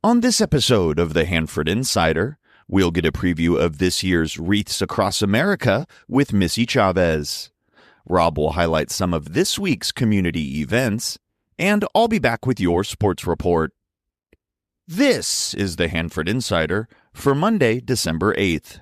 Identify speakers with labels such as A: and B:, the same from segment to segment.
A: On this episode of the Hanford Insider, we'll get a preview of this year's Wreaths Across America with Missy Chavez. Rob will highlight some of this week's community events, and I'll be back with your sports report. This is the Hanford Insider for Monday, December 8th.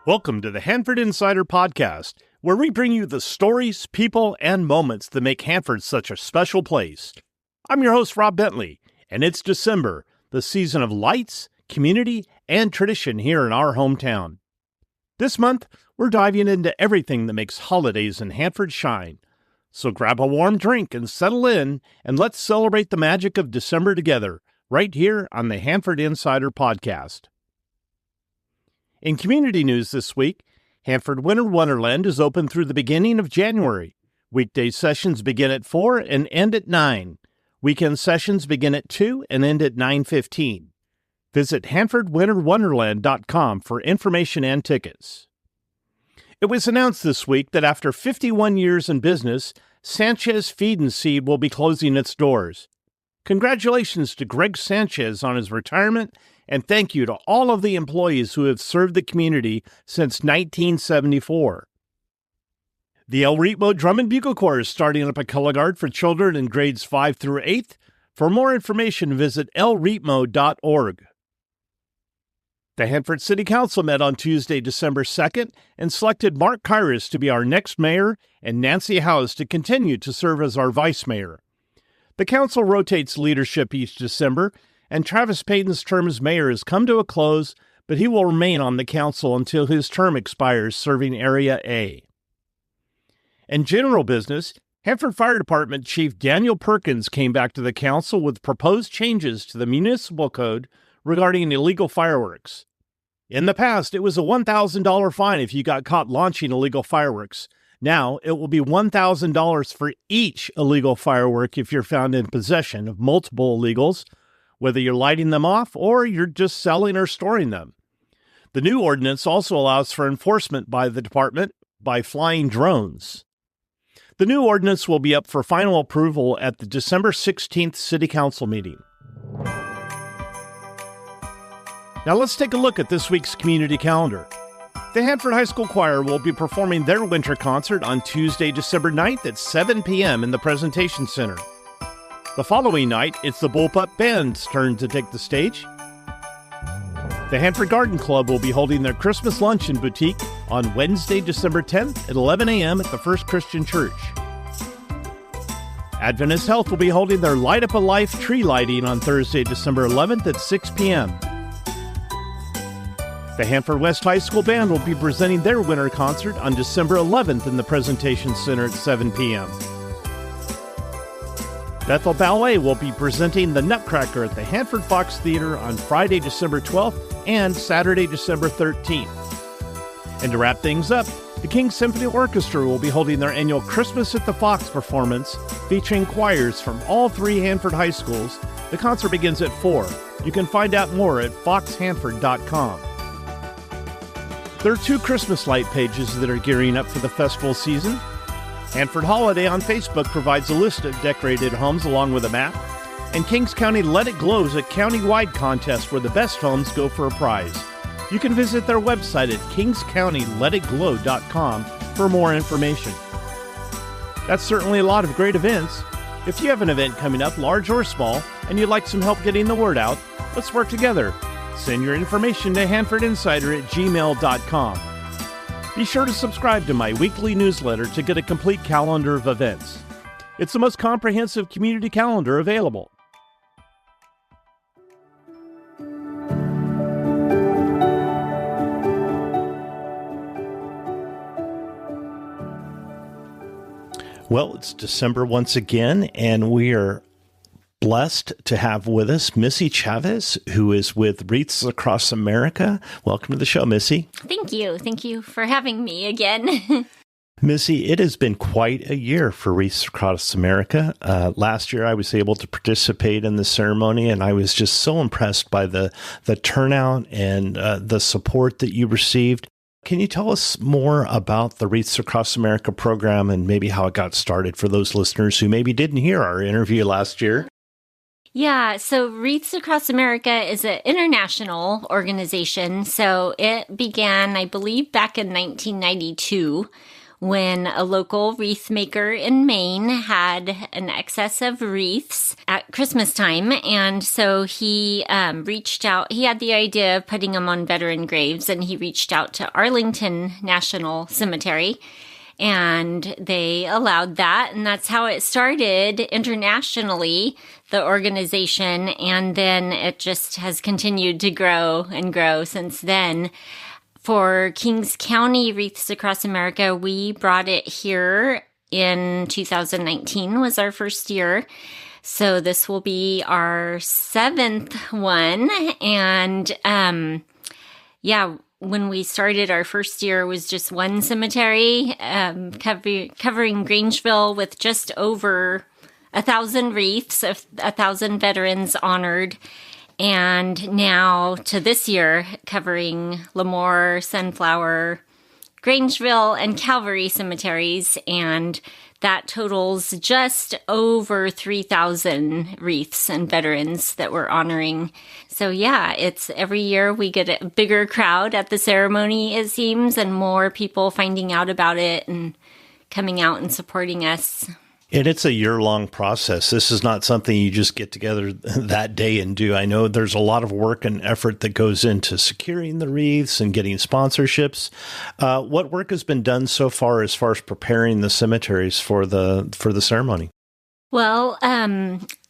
B: Welcome to the Hanford Insider Podcast, where we bring you the stories, people, and moments that make Hanford such a special place. I'm your host, Rob Bentley, and it's December, the season of lights, community, and tradition here in our hometown. This month, we're diving into everything that makes holidays in Hanford shine. So grab a warm drink and settle in, and let's celebrate the magic of December together, right here on the Hanford Insider Podcast. In community news this week, Hanford Winter Wonderland is open through the beginning of January. Weekday sessions begin at 4 and end at 9. Weekend sessions begin at 2 and end at 9:15. Visit HanfordWinterWonderland.com for information and tickets. It was announced this week that after 51 years in business, Sanchez Feed and Seed will be closing its doors. Congratulations to Greg Sanchez on his retirement, and thank you to all of the employees who have served the community since 1974. The El Ritmo Drum and Bugle Corps is starting up a color guard for children in grades 5 through 8th. For more information, visit elritmo.org. The Hanford City Council met on Tuesday, December 2nd, and selected Mark Kyrus to be our next mayor and Nancy Howes to continue to serve as our vice mayor. The council rotates leadership each December, and Travis Payton's term as mayor has come to a close, but he will remain on the council until his term expires serving Area A. In general business, Hanford Fire Department Chief Daniel Perkins came back to the council with proposed changes to the municipal code regarding illegal fireworks. In the past, it was a $1,000 fine if you got caught launching illegal fireworks. Now, it will be $1,000 for each illegal firework if you're found in possession of multiple illegals, whether you're lighting them off or you're just selling or storing them. The new ordinance also allows for enforcement by the department by flying drones. The new ordinance will be up for final approval at the December 16th City Council meeting. Now let's take a look at this week's community calendar. The Hanford High School Choir will be performing their winter concert on Tuesday, December 9th at 7 p.m. in the Presentation Center. The following night, it's the Bullpup Band's turn to take the stage. The Hanford Garden Club will be holding their Christmas Luncheon Boutique on Wednesday, December 10th at 11 a.m. at the First Christian Church. Adventist Health will be holding their Light Up a Life tree lighting on Thursday, December 11th at 6 p.m. The Hanford West High School Band will be presenting their winter concert on December 11th in the Presentation Center at 7 p.m. Bethel Ballet will be presenting the Nutcracker at the Hanford Fox Theater on Friday, December 12th and Saturday, December 13th. And to wrap things up, the King's Symphony Orchestra will be holding their annual Christmas at the Fox performance featuring choirs from all three Hanford high schools. The concert begins at 4. You can find out more at foxhanford.com. There are 2 Christmas light pages that are gearing up for the festival season. Hanford Holiday on Facebook provides a list of decorated homes along with a map, and Kings County Let It Glow is a county-wide contest where the best homes go for a prize. You can visit their website at kingscountyletitglow.com for more information. That's certainly a lot of great events. If you have an event coming up, large or small, and you'd like some help getting the word out, let's work together. Send your information to hanfordinsider@gmail.com. Be sure to subscribe to my weekly newsletter to get a complete calendar of events. It's the most comprehensive community calendar available. Well, it's December once again, and we are blessed to have with us Missy Chavez, who is with Wreaths Across America. Welcome to the show, Missy.
C: Thank you. Thank you for having me again.
B: Missy, it has been quite a year for Wreaths Across America. Last year, I was able to participate in the ceremony, and I was just so impressed by the turnout and the support that you received. Can you tell us more about the Wreaths Across America program and maybe how it got started for those listeners who maybe didn't hear our interview last year?
C: Yeah, so Wreaths Across America is an international organization. So it began, I believe, back in 1992. When a local wreath maker in Maine had an excess of wreaths at Christmas time. And so he reached out. He had the idea of putting them on veteran graves, and he reached out to Arlington National Cemetery, and they allowed that. And that's how it started internationally, the organization. And then it just has continued to grow and grow since then. For Kings County Wreaths Across America, we brought it here in 2019 was our first year. So this will be our 7th one. And when we started, our first year was just one cemetery, covering Grangeville with just over 1,000 wreaths, 1,000 veterans honored. And now to this year, covering Lemoore, Sunflower, Grangeville, and Calvary cemeteries. And that totals just over 3,000 wreaths and veterans that we're honoring. So yeah, it's every year we get a bigger crowd at the ceremony, it seems, and more people finding out about it and coming out and supporting us.
B: And it's a year-long process. This is not something you just get together that day and do. I know there's a lot of work and effort that goes into securing the wreaths and getting sponsorships. What work has been done so far as preparing the cemeteries for the ceremony?
C: Well,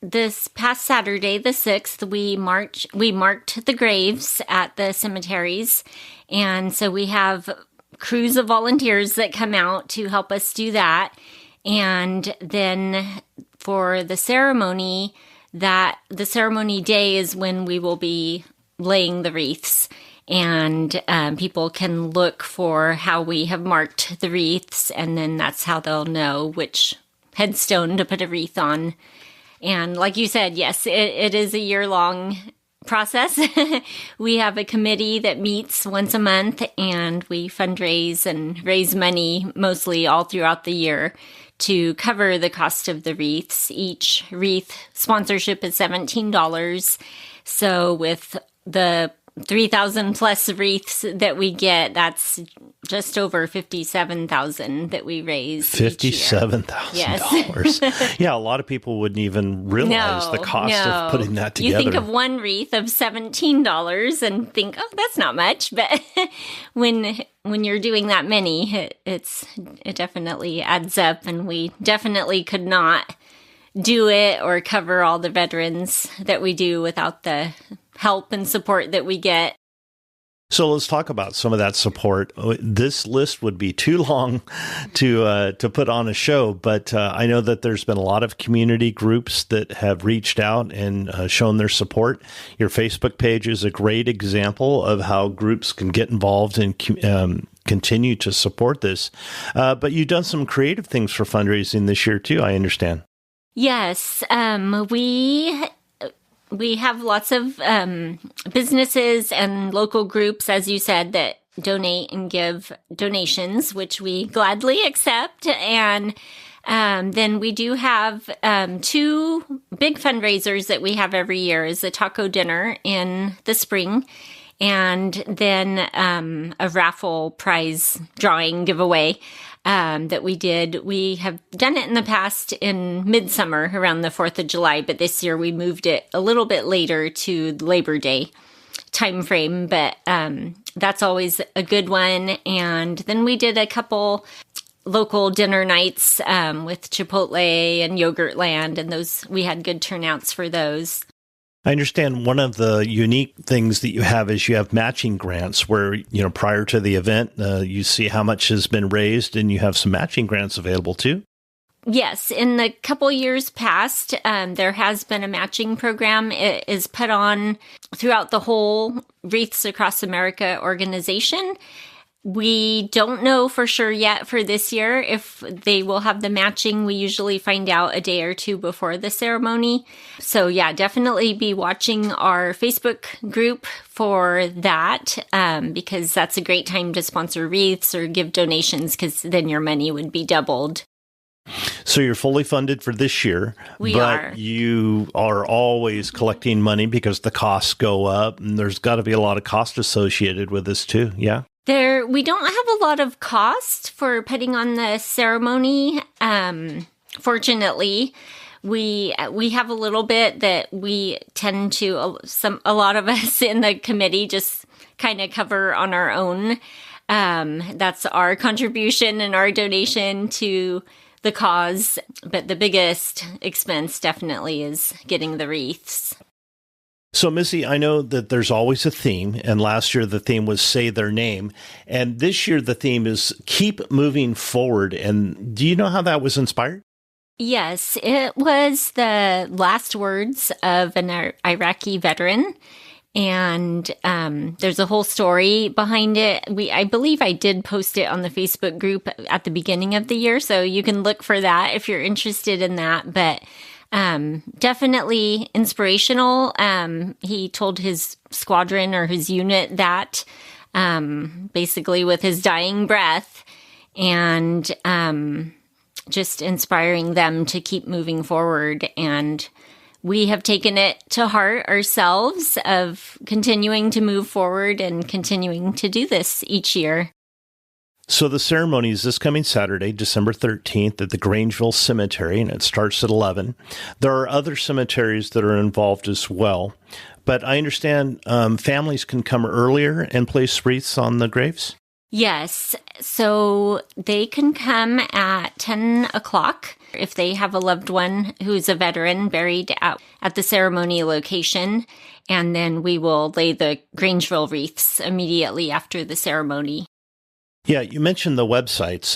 C: this past Saturday, the 6th, we marked the graves at the cemeteries. And so we have crews of volunteers that come out to help us do that. And then for the ceremony, the ceremony day is when we will be laying the wreaths. And people can look for how we have marked the wreaths, and then that's how they'll know which headstone to put a wreath on. And like you said, yes, it is a year-long process. We have a committee that meets once a month, and we fundraise and raise money mostly all throughout the year to cover the cost of the wreaths. Each wreath sponsorship is $17. So with the 3,000 plus wreaths that we get, that's just over $57,000 that we raise.
B: $57,000.
C: Yes.
B: Yeah, a lot of people wouldn't even realize the cost of putting that together.
C: You think of one wreath of $17 and think, oh, that's not much. But when you're doing that many, it definitely adds up, and we definitely could not do it or cover all the veterans that we do without the help and support that we get.
B: So let's talk about some of that support. This list would be too long to put on a show, but I know that there's been a lot of community groups that have reached out and shown their support. Your Facebook page is a great example of how groups can get involved and continue to support this. But you've done some creative things for fundraising this year too, I understand.
C: Yes, we have lots of businesses and local groups, as you said, that donate and give donations, which we gladly accept. And then we do have 2 big fundraisers that we have every year is a taco dinner in the spring, and then a raffle prize drawing giveaway that we did. We have done it in the past in midsummer around the 4th of July, but this year we moved it a little bit later to Labor Day time frame, but that's always a good one. And then we did a couple local dinner nights with Chipotle and Yogurtland, and those we had good turnouts for those.
B: I understand one of the unique things that you have is you have matching grants where, prior to the event, you see how much has been raised and you have some matching grants available too.
C: Yes. In the couple years past, there has been a matching program. It is put on throughout the whole Wreaths Across America organization. We don't know for sure yet for this year if they will have the matching. We usually find out a day or two before the ceremony. So yeah, definitely be watching our Facebook group for that, because that's a great time to sponsor wreaths or give donations, because then your money would be doubled.
B: So you're fully funded for this year, but you are always collecting money because the costs go up, and there's got to be a lot of cost associated with this too. Yeah.
C: We don't have a lot of cost for putting on the ceremony. Fortunately, we have a little bit that we tend to, a lot of us in the committee just kind of cover on our own. That's our contribution and our donation to the cause. But the biggest expense definitely is getting the wreaths.
B: So, Missy, I know that there's always a theme, and last year the theme was Say Their Name, and this year the theme is Keep Moving Forward. And do you know how that was inspired?
C: Yes, it was the last words of an Iraqi veteran, and there's a whole story behind it. I believe I did post it on the Facebook group at the beginning of the year, so you can look for that if you're interested in that, but definitely inspirational. He told his squadron or his unit that, basically with his dying breath, and, just inspiring them to keep moving forward. And we have taken it to heart ourselves of continuing to move forward and continuing to do this each year.
B: So the ceremony is this coming Saturday, December 13th at the Grangeville Cemetery, and it starts at 11. There are other cemeteries that are involved as well, but I understand families can come earlier and place wreaths on the graves?
C: Yes, so they can come at 10 o'clock if they have a loved one who's a veteran buried at the ceremony location, and then we will lay the Grangeville wreaths immediately after the ceremony.
B: Yeah, you mentioned the websites,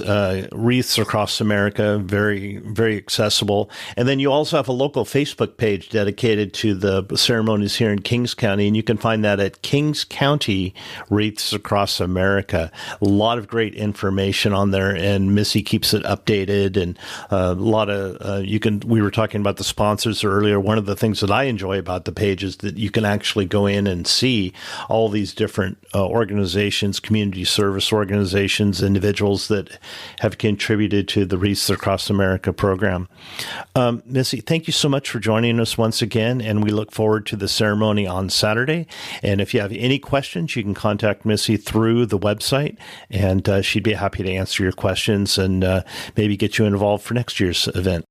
B: Wreaths Across America, very, very accessible. And then you also have a local Facebook page dedicated to the ceremonies here in Kings County, and you can find that at Kings County Wreaths Across America. A lot of great information on there, and Missy keeps it updated, and a lot of, we were talking about the sponsors earlier. One of the things that I enjoy about the page is that you can actually go in and see all these different organizations, community service organizations, individuals that have contributed to the Wreaths Across America program. Missy, thank you so much for joining us once again, and we look forward to the ceremony on Saturday. And if you have any questions, you can contact Missy through the website, and she'd be happy to answer your questions and maybe get you involved for next year's event.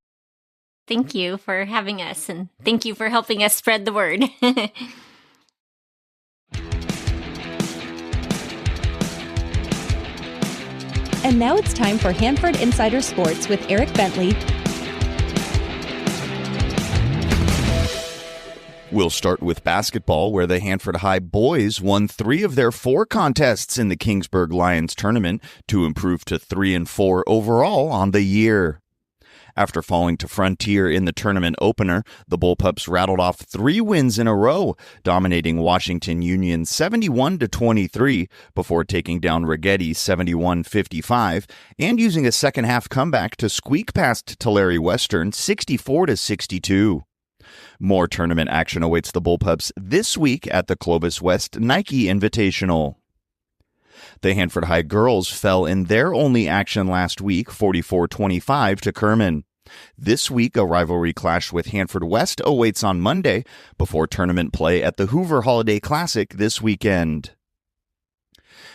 C: Thank you for having us, and thank you for helping us spread the word.
D: And now it's time for Hanford Insider Sports with Eric Bentley.
A: We'll start with basketball, where the Hanford High boys won 3 of their 4 contests in the Kingsburg Lions tournament to improve to 3-4 overall on the year. After falling to Frontier in the tournament opener, the Bullpups rattled off 3 wins in a row, dominating Washington Union 71-23 before taking down Rigetti 71-55 and using a second-half comeback to squeak past Tulare Western 64-62. More tournament action awaits the Bullpups this week at the Clovis West Nike Invitational. The Hanford High girls fell in their only action last week, 44-25 to Kerman. This week, a rivalry clash with Hanford West awaits on Monday before tournament play at the Hoover Holiday Classic this weekend.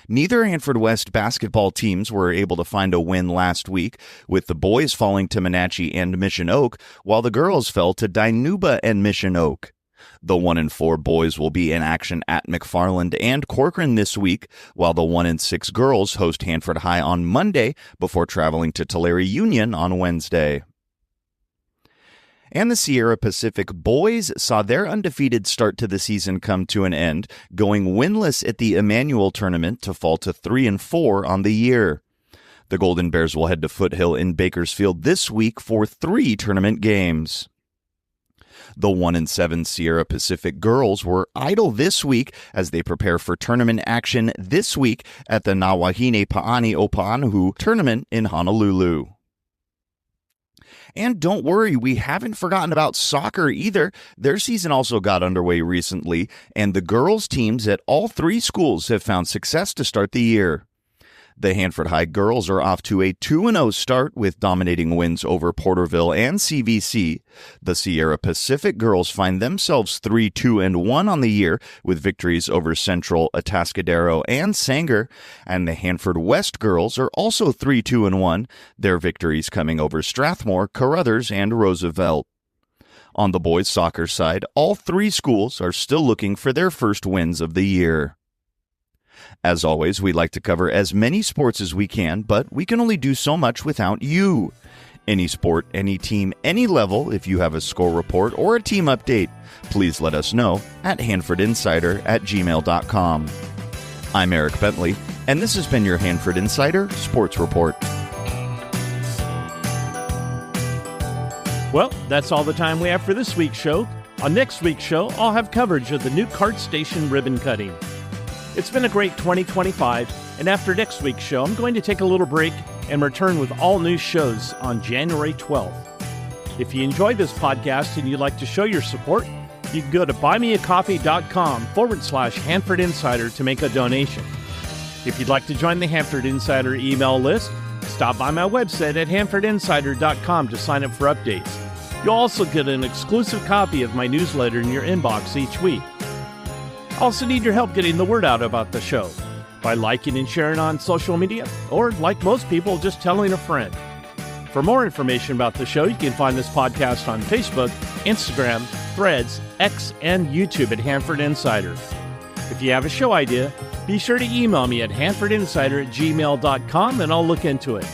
A: Neither Hanford West basketball teams were able to find a win last week, with the boys falling to Monache and Mission Oak, while the girls fell to Dinuba and Mission Oak. The 1-4 boys will be in action at McFarland and Corcoran this week, while the 1-6 girls host Hanford High on Monday before traveling to Tulare Union on Wednesday. And the Sierra Pacific boys saw their undefeated start to the season come to an end, going winless at the Emmanuel tournament to fall to 3-4 on the year. The Golden Bears will head to Foothill in Bakersfield this week for 3 tournament games. The 1-7 Sierra Pacific girls were idle this week as they prepare for tournament action this week at the Nawahine Pa'ani Opa'anuhu tournament in Honolulu. And don't worry, we haven't forgotten about soccer either. Their season also got underway recently, and the girls' teams at all three schools have found success to start the year. The Hanford High girls are off to a 2-0 start with dominating wins over Porterville and CVC. The Sierra Pacific girls find themselves 3-2-1 on the year with victories over Central, Atascadero, and Sanger. And the Hanford West girls are also 3-2-1, their victories coming over Strathmore, Carruthers, and Roosevelt. On the boys' soccer side, all three schools are still looking for their first wins of the year. As always, we like to cover as many sports as we can, but we can only do so much without you. Any sport, any team, any level, if you have a score report or a team update, please let us know at hanfordinsider@gmail.com. I'm Eric Bentley, and this has been your Hanford Insider Sports Report.
B: Well, that's all the time we have for this week's show. On next week's show, I'll have coverage of the new Cart Station ribbon cutting. It's been a great 2025, and after next week's show, I'm going to take a little break and return with all new shows on January 12th. If you enjoyed this podcast and you'd like to show your support, you can go to buymeacoffee.com/Hanford Insider to make a donation. If you'd like to join the Hanford Insider email list, stop by my website at hanfordinsider.com to sign up for updates. You'll also get an exclusive copy of my newsletter in your inbox each week. I also need your help getting the word out about the show by liking and sharing on social media, or like most people, just telling a friend. For more information about the show, you can find this podcast on Facebook, Instagram, Threads, X, and YouTube at Hanford Insider. If you have a show idea, be sure to email me at hanfordinsider@gmail.com and I'll look into it.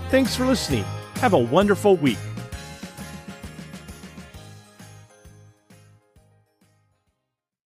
B: Thanks for listening. Have a wonderful week.